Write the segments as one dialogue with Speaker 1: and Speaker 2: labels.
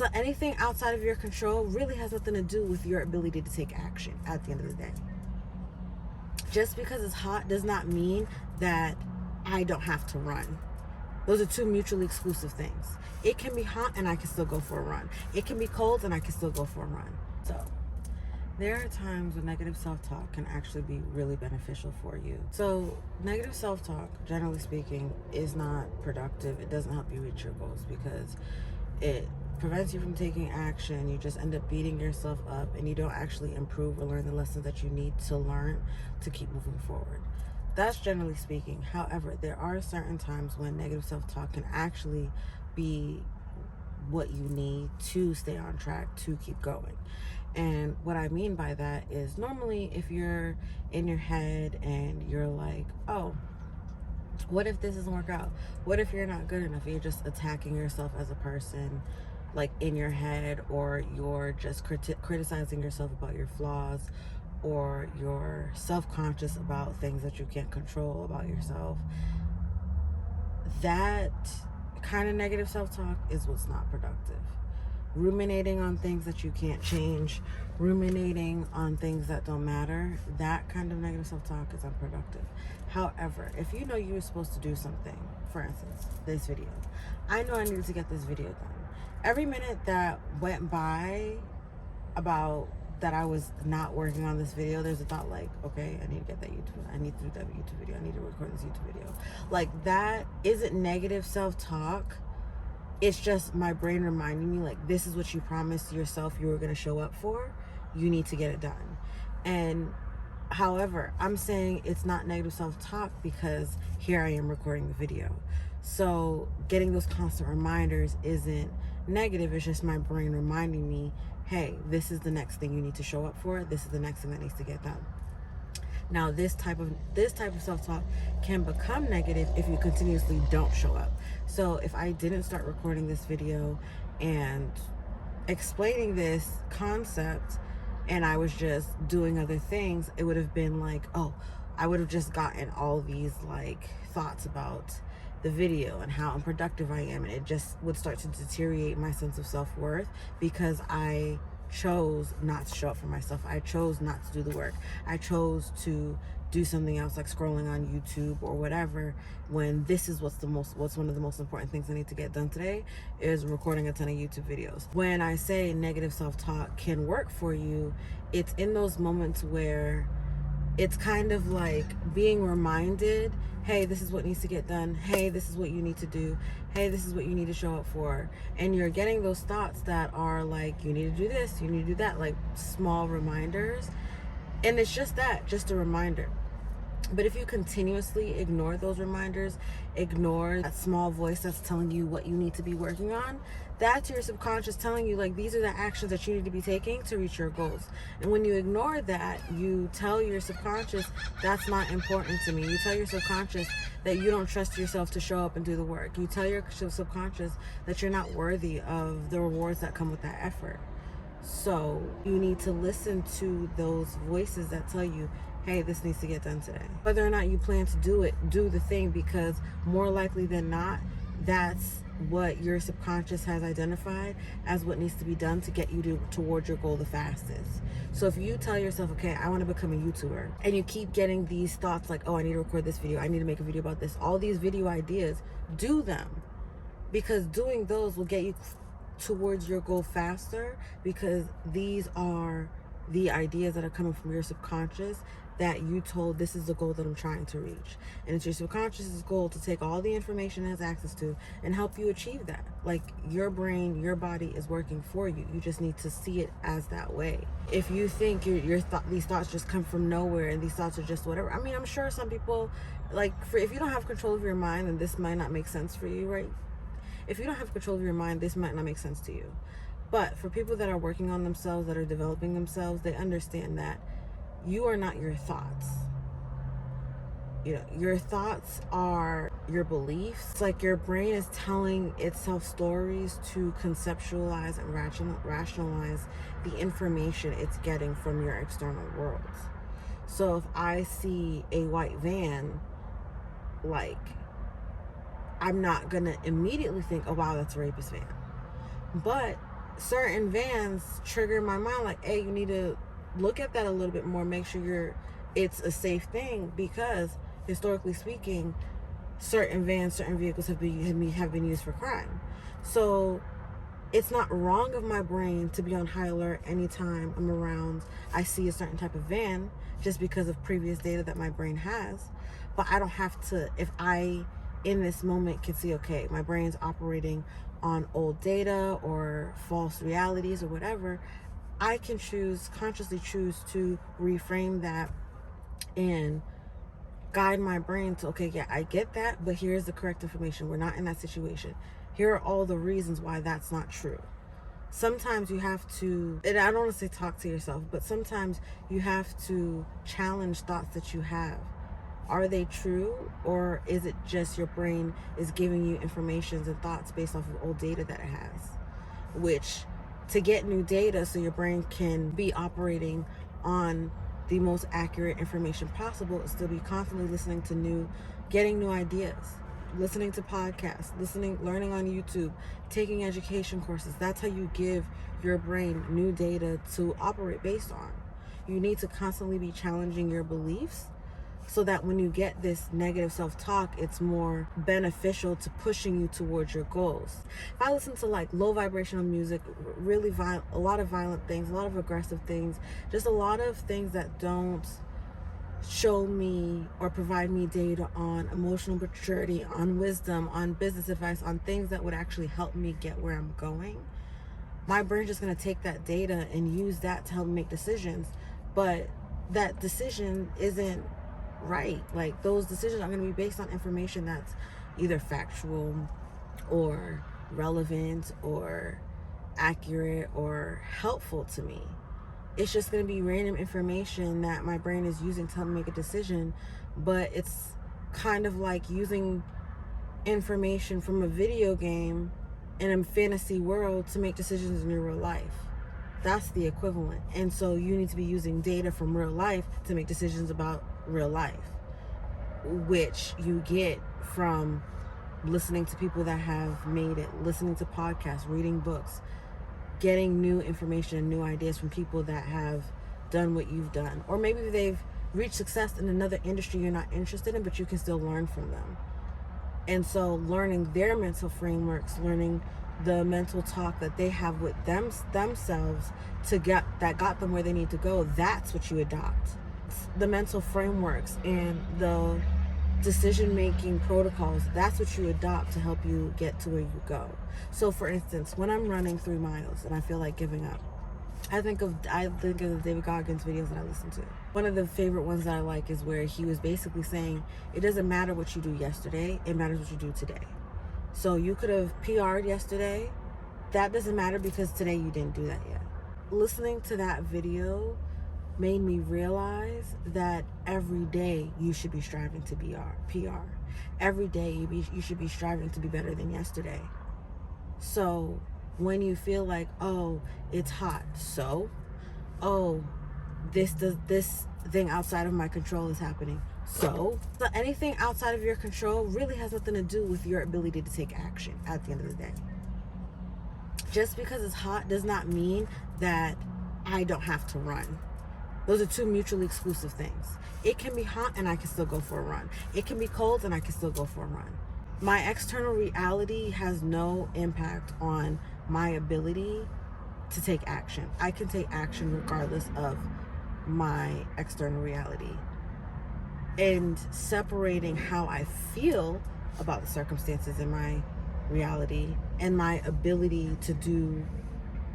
Speaker 1: So anything outside of your control really has nothing to do with your ability to take action at the end of the day. Just because it's hot does not mean that I don't have to run. Those are two mutually exclusive things. It can be hot and I can still go for a run. It can be cold and I can still go for a run. So there are times when negative self-talk can actually be really beneficial for you. So negative self-talk, generally speaking, is not productive. It doesn't help you reach your goals because it prevents you from taking action. You just end up beating yourself up and you don't actually improve or learn the lessons that you need to learn to keep moving forward. That's generally speaking. However, there are certain times when negative self-talk can actually be what you need to stay on track, to keep going. And what I mean by that is normally if you're in your head and you're like, oh, what if this doesn't work out? What if you're not good enough? You're just attacking yourself as a person, like in your head, or you're just criticizing yourself about your flaws, or you're self-conscious about things that you can't control about yourself. That kind of negative self-talk is what's not productive. Ruminating on things that you can't change, ruminating on things that don't matter, that kind of negative self-talk is unproductive. However, if you know you were supposed to do something, for instance, this video, I know I needed to get this video done. Every minute that went by about that I was not working on this video, there's a thought like, okay, I need to get that YouTube, I need to do that YouTube video, I need to record this YouTube video. Like, that isn't negative self-talk. It's just my brain reminding me, like, this is what you promised yourself you were going to show up for. You need to get it done. And however, I'm saying it's not negative self-talk because here I am recording the video. So getting those constant reminders isn't negative. It's just my brain reminding me, hey, this is the next thing you need to show up for. This is the next thing that needs to get done. Now, this type of self-talk can become negative if you continuously don't show up. So if I didn't start recording this video and explaining this concept and I was just doing other things, it would have been like, oh, I would have just gotten all these like thoughts about the video and how unproductive I am, and it just would start to deteriorate my sense of self-worth because I chose not to show up for myself. I chose not to do the work. I chose to do something else like scrolling on YouTube or whatever, when this is what's one of the most important things I need to get done today is recording a ton of YouTube videos. When I say negative self-talk can work for you, it's in those moments where it's kind of like being reminded, hey, this is what needs to get done. Hey, this is what you need to do. Hey, this is what you need to show up for. And you're getting those thoughts that are like, you need to do this, you need to do that, like small reminders. And it's just that, just a reminder. But if you continuously ignore those reminders, ignore that small voice that's telling you what you need to be working on, that's your subconscious telling you, like, these are the actions that you need to be taking to reach your goals. And when you ignore that, you tell your subconscious, that's not important to me. You tell your subconscious that you don't trust yourself to show up and do the work. You tell your subconscious that you're not worthy of the rewards that come with that effort. So you need to listen to those voices that tell you, hey, this needs to get done today. Whether or not you plan to do it, do the thing, because more likely than not, that's what your subconscious has identified as what needs to be done to get you towards your goal the fastest. So if you tell yourself, okay, I want to become a YouTuber, and you keep getting these thoughts like, oh, I need to record this video, I need to make a video about this, all these video ideas, do them. Because doing those will get you towards your goal faster, because these are the ideas that are coming from your subconscious that you told, this is the goal that I'm trying to reach. And it's your subconscious's goal to take all the information it has access to and help you achieve that. Like, your brain, your body is working for you. You just need to see it as that way. If you think these thoughts just come from nowhere and these thoughts are just whatever, I mean, I'm sure some people, like, if you don't have control of your mind, then this might not make sense for you, right? If you don't have control of your mind, this might not make sense to you. But for people that are working on themselves, that are developing themselves, they understand that you are not your thoughts. You know, your thoughts are your beliefs. It's like your brain is telling itself stories to conceptualize and rationalize the information it's getting from your external world. So if I see a white van, like, I'm not gonna immediately think, oh wow, that's a rapist van. But certain vans trigger my mind like, hey, you need to look at that a little bit more, make sure it's a safe thing, because historically speaking, certain vehicles have been used for crime. So it's not wrong of my brain to be on high alert anytime I see a certain type of van, just because of previous data that my brain has. But I don't have to, if I in this moment can see, okay, my brain's operating on old data or false realities or whatever, I can consciously choose to reframe that and guide my brain to, okay, yeah, I get that, but here's the correct information. We're not in that situation. Here are all the reasons why that's not true. Sometimes you have to, and I don't want to say talk to yourself, but sometimes you have to challenge thoughts that you have. Are they true, or is it just your brain is giving you information and thoughts based off of old data that it has? Which, to get new data so your brain can be operating on the most accurate information possible, is to be constantly listening to getting new ideas, listening to podcasts, learning on YouTube, taking education courses. That's how you give your brain new data to operate based on. You need to constantly be challenging your beliefs, so that when you get this negative self-talk, it's more beneficial to pushing you towards your goals. If I listen to like low vibrational music, really a lot of violent things, a lot of aggressive things, just a lot of things that don't show me or provide me data on emotional maturity, on wisdom, on business advice, on things that would actually help me get where I'm going, my brain's just going to take that data and use that to help me make decisions. But that decision isn't right. Like, those decisions are going to be based on information that's either factual or relevant or accurate or helpful to me. It's just going to be random information that my brain is using to help me make a decision, but it's kind of like using information from a video game in a fantasy world to make decisions in your real life. That's the equivalent. And so you need to be using data from real life to make decisions about real life, which you get from listening to people that have made it, listening to podcasts, reading books, getting new information and new ideas from people that have done what you've done. Or maybe they've reached success in another industry you're not interested in, but you can still learn from them. And so learning their mental frameworks, learning the mental talk that they have with themselves that got them where they need to go, that's what you adopt. The mental frameworks and the decision-making protocols, that's what you adopt to help you get to where you go. So for instance, when I'm running 3 miles and I feel like giving up, I think of the David Goggins videos that I listen to. One of the favorite ones that I like is where he was basically saying, it doesn't matter what you do yesterday, it matters what you do today. So you could have PR'd yesterday, that doesn't matter because today you didn't do that yet. Listening to that video made me realize that every day you should be striving to be PR. Every day you should be striving to be better than yesterday. So when you feel like, oh, it's hot, this thing outside of my control is happening, so anything outside of your control really has nothing to do with your ability to take action at the end of the day. Just because it's hot does not mean that I don't have to run. Those are two mutually exclusive things. It can be hot and I can still go for a run. It can be cold and I can still go for a run. My external reality has no impact on my ability to take action. I can take action regardless of my external reality. And separating how I feel about the circumstances in my reality and my ability to do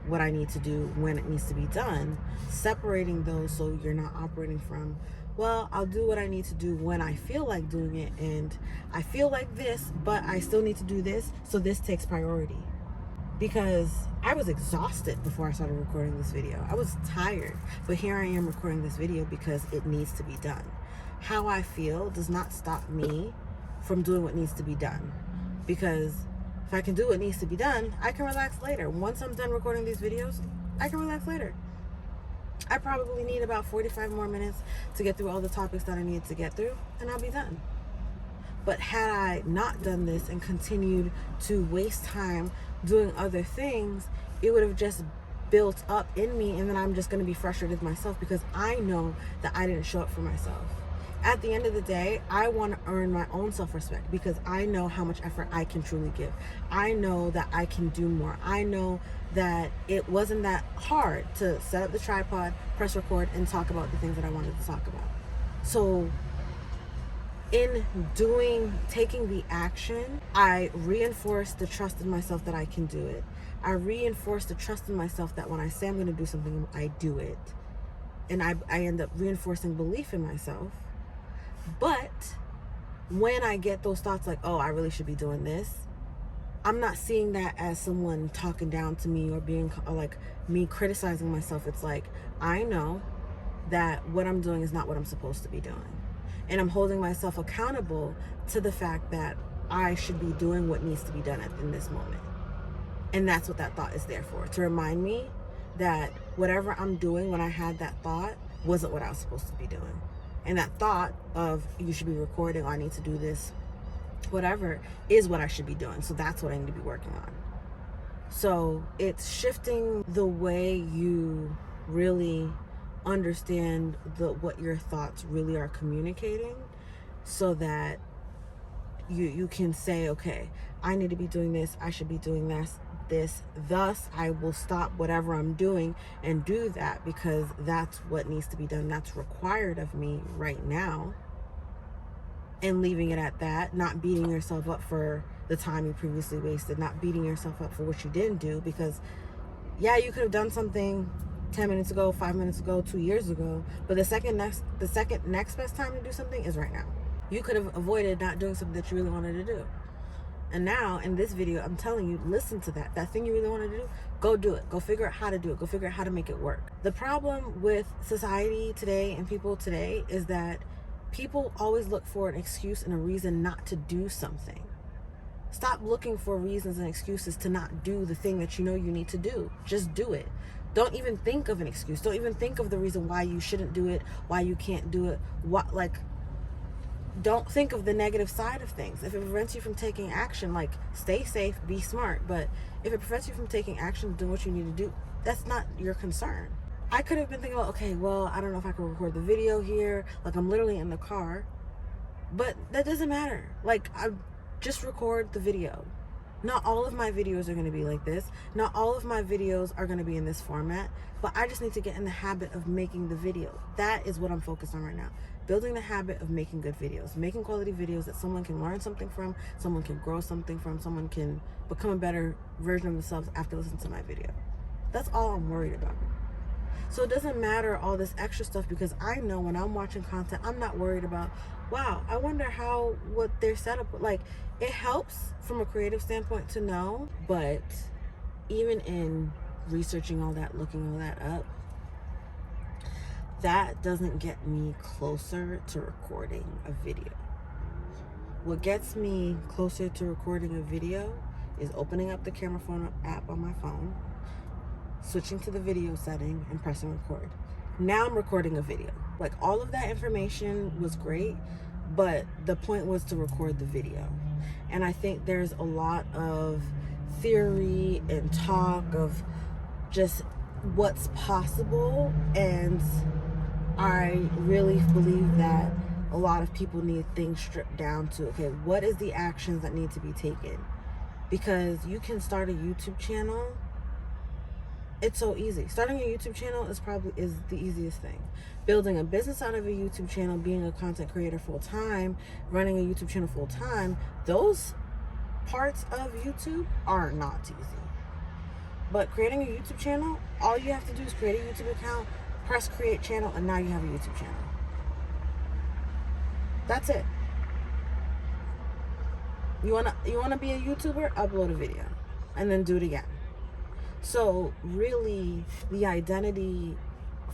Speaker 1: what I need to do when it needs to be done, separating those so you're not operating from, well, I'll do what I need to do when I feel like doing it, and I feel like this, but I still need to do this, so this takes priority. Because I was exhausted before I started recording this video. I was tired, but here I am recording this video because it needs to be done. How I feel does not stop me from doing what needs to be done, because if I can do what needs to be done, I can relax later. Once I'm done recording these videos, I can relax later. I probably need about 45 more minutes to get through all the topics that I need to get through, and I'll be done. But had I not done this and continued to waste time doing other things, it would have just built up in me, and then I'm just going to be frustrated with myself because I know that I didn't show up for myself. At the end of the day, I want to earn my own self-respect because I know how much effort I can truly give. I know that I can do more. I know that it wasn't that hard to set up the tripod, press record, and talk about the things that I wanted to talk about. So in taking the action, I reinforce the trust in myself that I can do it. I reinforce the trust in myself that when I say I'm going to do something, I do it. And I end up reinforcing belief in myself. But when I get those thoughts like, oh, I really should be doing this, I'm not seeing that as someone talking down to me or being like me criticizing myself. It's like, I know that what I'm doing is not what I'm supposed to be doing. And I'm holding myself accountable to the fact that I should be doing what needs to be done in this moment. And that's what that thought is there for, to remind me that whatever I'm doing when I had that thought wasn't what I was supposed to be doing. And that thought of you should be recording, or I need to do this, whatever, is what I should be doing. So that's what I need to be working on. So it's shifting the way you really understand what your thoughts really are communicating, so that you can say, okay, I need to be doing this, I should be doing this, thus I will stop whatever I'm doing and do that because that's what needs to be done, that's required of me right now. And leaving it at that, not beating yourself up for the time you previously wasted, not beating yourself up for what you didn't do, because yeah, you could have done something 10 minutes ago, 5 minutes ago, 2 years ago, but the second next best time to do something is right now. You could have avoided not doing something that you really wanted to do. And now in this video, I'm telling you, listen to that thing you really wanted to do, go do it. Go figure out how to do it. Go figure out how to make it work. The problem with society today and people today is that people always look for an excuse and a reason not to do something. Stop looking for reasons and excuses to not do the thing that you know you need to do. Just do it. Don't even think of an excuse. Don't even think of the reason why you shouldn't do it, why you can't do it. Don't think of the negative side of things. If it prevents you from taking action, like, stay safe, be smart. But if it prevents you from taking action, doing what you need to do, that's not your concern. I could have been thinking about, okay, well, I don't know if I can record the video here. Like, I'm literally in the car. But that doesn't matter. Like, I just record the video. Not all of my videos are going to be like this. Not all of my videos are going to be in this format. But I just need to get in the habit of making the video. That is what I'm focused on right now. Building the habit of making good videos. Making quality videos that someone can learn something from, someone can grow something from, someone can become a better version of themselves after listening to my video. That's all I'm worried about. So it doesn't matter all this extra stuff, because I know when I'm watching content, I'm not worried about, wow, I wonder what their setup, like, it helps from a creative standpoint to know, but even in researching all that, looking all that up, that doesn't get me closer to recording a video. What gets me closer to recording a video is opening up the camera phone app on my phone, switching to the video setting, and pressing record. Now I'm recording a video. Like, all of that information was great, but the point was to record the video. And I think there's a lot of theory and talk of just what's possible, and I really believe that a lot of people need things stripped down to, okay, what is the actions that need to be taken? Because you can start a YouTube channel. It's so easy. Starting a YouTube channel is the easiest thing. Building a business out of a YouTube channel, being a content creator full time, running a YouTube channel full time, those parts of YouTube are not easy. But creating a YouTube channel, all you have to do is create a YouTube account, press create channel, and now you have a YouTube channel. That's it. You wanna be a YouTuber? Upload a video and then do it again. So really, the identity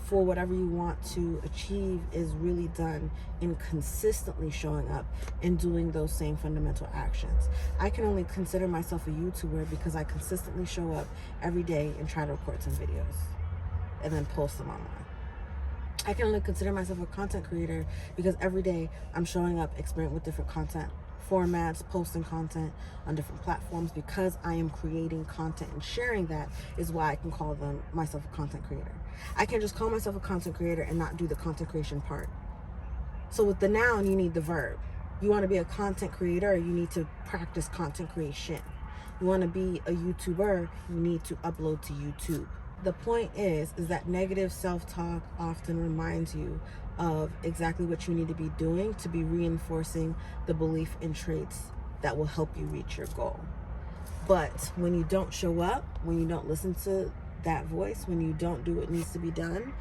Speaker 1: for whatever you want to achieve is really done in consistently showing up and doing those same fundamental actions. I can only consider myself a YouTuber because I consistently show up every day and try to record some videos and then post them online. I can only consider myself a content creator because every day I'm showing up, experimenting with different content formats, posting content on different platforms, because I am creating content and sharing that, is why I can call myself a content creator. I can't just call myself a content creator and not do the content creation part. So with the noun, you need the verb. You want to be a content creator, you need to practice content creation. You want to be a YouTuber, you need to upload to YouTube. The point is that negative self-talk often reminds you of exactly what you need to be doing to be reinforcing the belief in traits that will help you reach your goal. But when you don't show up, when you don't listen to that voice, when you don't do what needs to be done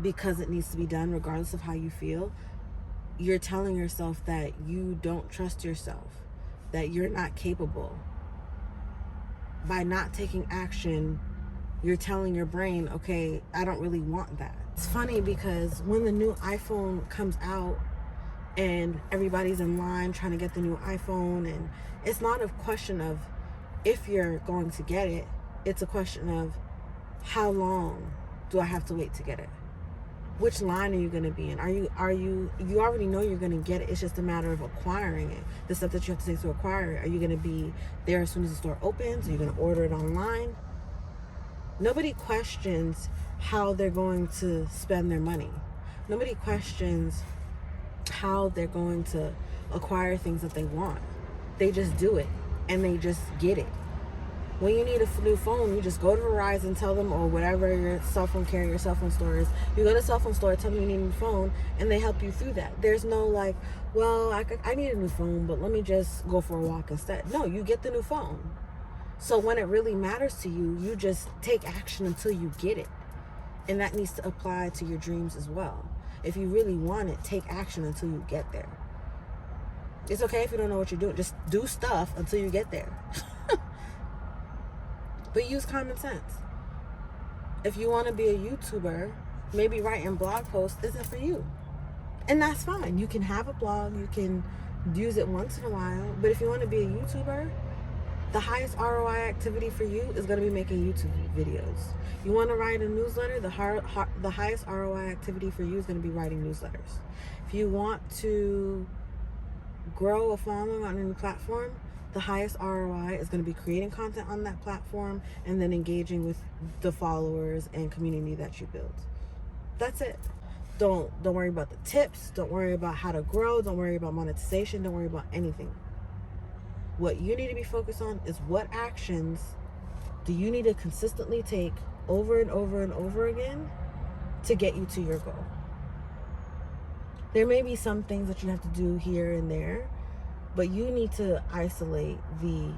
Speaker 1: because it needs to be done regardless of how you feel, you're telling yourself that you don't trust yourself, that you're not capable. By not taking action, you're telling your brain, okay, I don't really want that. It's funny because when the new iPhone comes out and everybody's in line trying to get the new iPhone, and it's not a question of if you're going to get it, it's a question of how long do I have to wait to get it? Which line are you going to be in? You already know you're going to get it. It's just a matter of acquiring it. The stuff that you have to take to acquire it. Are you going to be there as soon as the store opens? Are you going to order it online? Nobody questions how they're going to spend their money. Nobody questions how they're going to acquire things that they want. They just do it and they just get it. When you need a new phone, you just go to Verizon, tell them, or whatever your cell phone carrier, your cell phone store is. You go to the cell phone store, tell them you need a new phone, and they help you through that. There's no like, well, I need a new phone, but let me just go for a walk instead. No, you get the new phone. So when it really matters to you, you just take action until you get it. And that needs to apply to your dreams as well. If you really want it, take action until you get there. It's okay if you don't know what you're doing. Just do stuff until you get there. But use common sense. If you want to be a YouTuber, maybe writing blog posts isn't for you. And that's fine. You can have a blog. You can use it once in a while. But if you want to be a YouTuber, the highest ROI activity for you is going to be making YouTube videos. You want to write a newsletter, the highest ROI activity for you is going to be writing newsletters. If you want to grow a following on any platform, the highest ROI is going to be creating content on that platform and then engaging with the followers and community that you build. That's it. Don't worry about the tips. Don't worry about how to grow. Don't worry about monetization. Don't worry about anything. What you need to be focused on is what actions do you need to consistently take over and over and over again to get you to your goal. There may be some things that you have to do here and there, but you need to isolate the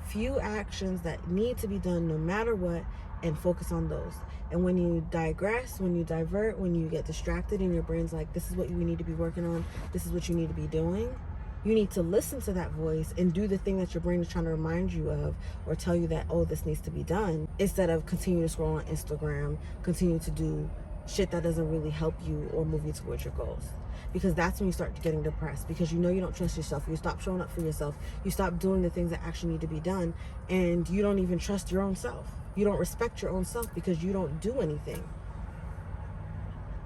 Speaker 1: few actions that need to be done no matter what and focus on those. And when you digress, when you divert, when you get distracted and your brain's like, this is what you need to be working on, this is what you need to be doing, you need to listen to that voice and do the thing that your brain is trying to remind you of or tell you that, oh, this needs to be done, instead of continue to scroll on Instagram, continue to do shit that doesn't really help you or move you towards your goals. Because that's when you start getting depressed, because you know you don't trust yourself. You stop showing up for yourself. You stop doing the things that actually need to be done, and you don't even trust your own self. You don't respect your own self because you don't do anything.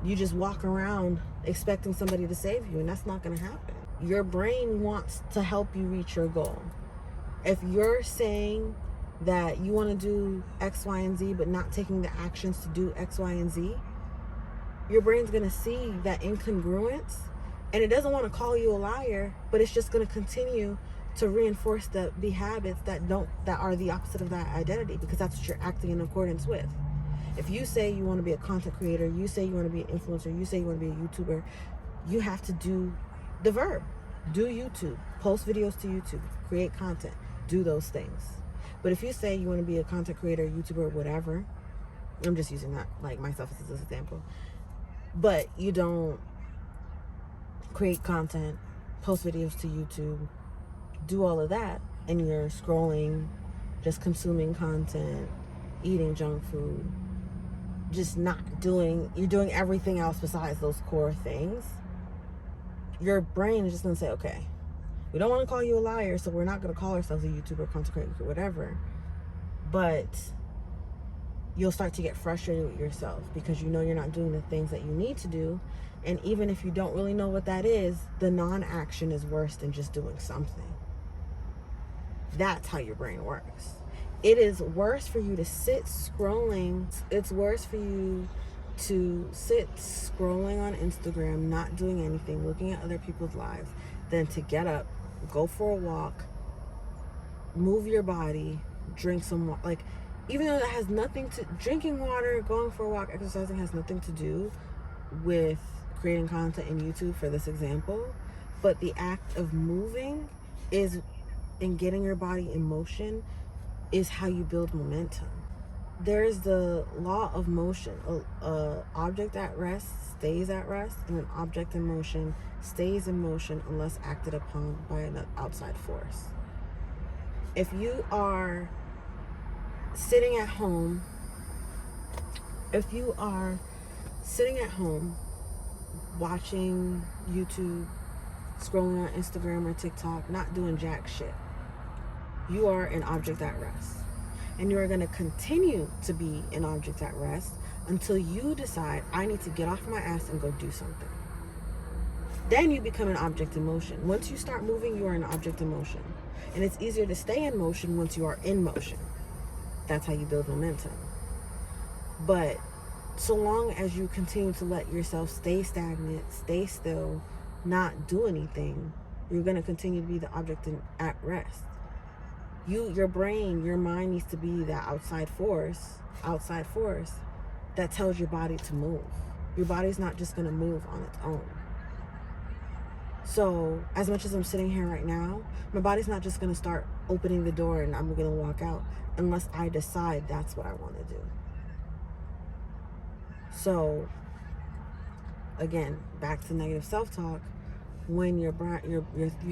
Speaker 1: You just walk around expecting somebody to save you, and that's not going to happen. Your brain wants to help you reach your goal. If you're saying that you want to do X, Y, and Z, but not taking the actions to do X, Y, and Z, your brain's going to see that incongruence, and it doesn't want to call you a liar, but it's just going to continue to reinforce the habits that are the opposite of that identity, because that's what you're acting in accordance with. If you say you want to be a content creator, you say you want to be an influencer, you say you want to be a YouTuber, you have to do the verb. Do YouTube, post videos to YouTube, create content, do those things. But if you say you want to be a content creator, YouTuber, whatever, I'm just using that like myself as an example, but you don't create content, post videos to YouTube, do all of that, and you're scrolling, just consuming content, eating junk food, just not doing, you're doing everything else besides those core things, your brain is just going to say, okay, we don't want to call you a liar, so we're not going to call ourselves a YouTuber, content creator, whatever, but you'll start to get frustrated with yourself because you know you're not doing the things that you need to do. And even if you don't really know what that is, the non-action is worse than just doing something. That's how your brain works. It is worse for you to sit scrolling. It's worse for you to sit scrolling on Instagram, not doing anything, looking at other people's lives, than to get up, go for a walk, move your body, drink some water. Like, even though that has nothing to, drinking water, going for a walk, exercising has nothing to do with creating content in YouTube for this example, but the act of moving is, and getting your body in motion, is how you build momentum. There's the law of motion. A object at rest stays at rest, and an object in motion stays in motion unless acted upon by an outside force. If you are sitting at home, watching YouTube, scrolling on Instagram or TikTok, not doing jack shit, you are an object at rest. And you are going to continue to be an object at rest until you decide, I need to get off my ass and go do something. Then you become an object in motion. Once you start moving, you are an object in motion. And it's easier to stay in motion once you are in motion. That's how you build momentum. But so long as you continue to let yourself stay stagnant, stay still, not do anything, you're going to continue to be the object at rest. Your brain, your mind needs to be that outside force that tells your body to move. Your body's not just going to move on its own. So as much as I'm sitting here right now, my body's not just going to start opening the door and I'm going to walk out unless I decide that's what I want to do. So again, back to negative self-talk. When you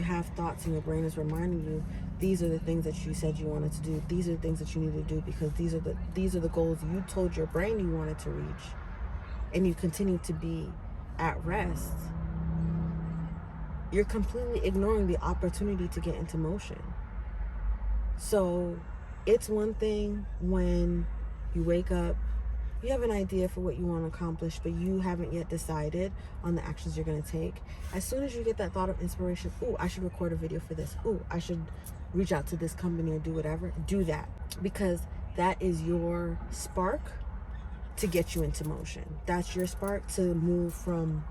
Speaker 1: have thoughts and your brain is reminding you, these are the things that you said you wanted to do. These are the things that you need to do because these are the goals you told your brain you wanted to reach, and you continue to be at rest. You're completely ignoring the opportunity to get into motion. So it's one thing when you wake up, you have an idea for what you want to accomplish, but you haven't yet decided on the actions you're going to take. As soon as you get that thought of inspiration, ooh, I should record a video for this. Ooh, I should reach out to this company or do whatever. Do that, because that is your spark to get you into motion. That's your spark to move from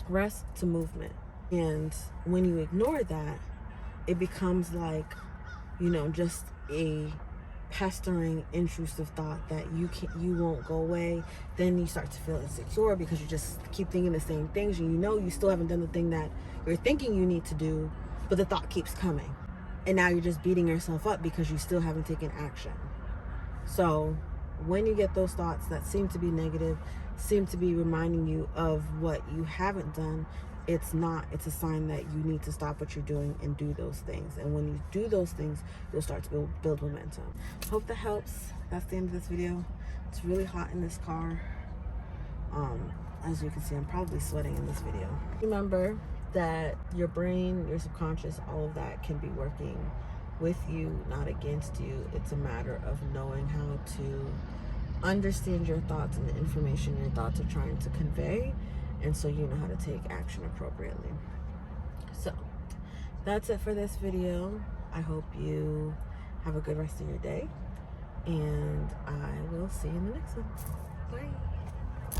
Speaker 1: rest to movement. And when you ignore that, it becomes like, just a pestering, intrusive thought that you won't go away. Then you start to feel insecure because you just keep thinking the same things, and you still haven't done the thing that you're thinking you need to do, but the thought keeps coming, and now you're just beating yourself up because you still haven't taken action. So when you get those thoughts that seem to be negative, seem to be reminding you of what you haven't done, it's a sign that you need to stop what you're doing and do those things. And when you do those things, you'll start to build momentum. Hope that helps. That's the end of this video. It's really hot in this car. As you can see, I'm probably sweating in this video. Remember that your brain, your subconscious, all of that can be working with you, not against you. It's a matter of knowing how to understand your thoughts and the information your thoughts are trying to convey, and so you know how to take action appropriately. So that's it for this video. I hope you have a good rest of your day, and I will see you in the next one. Bye.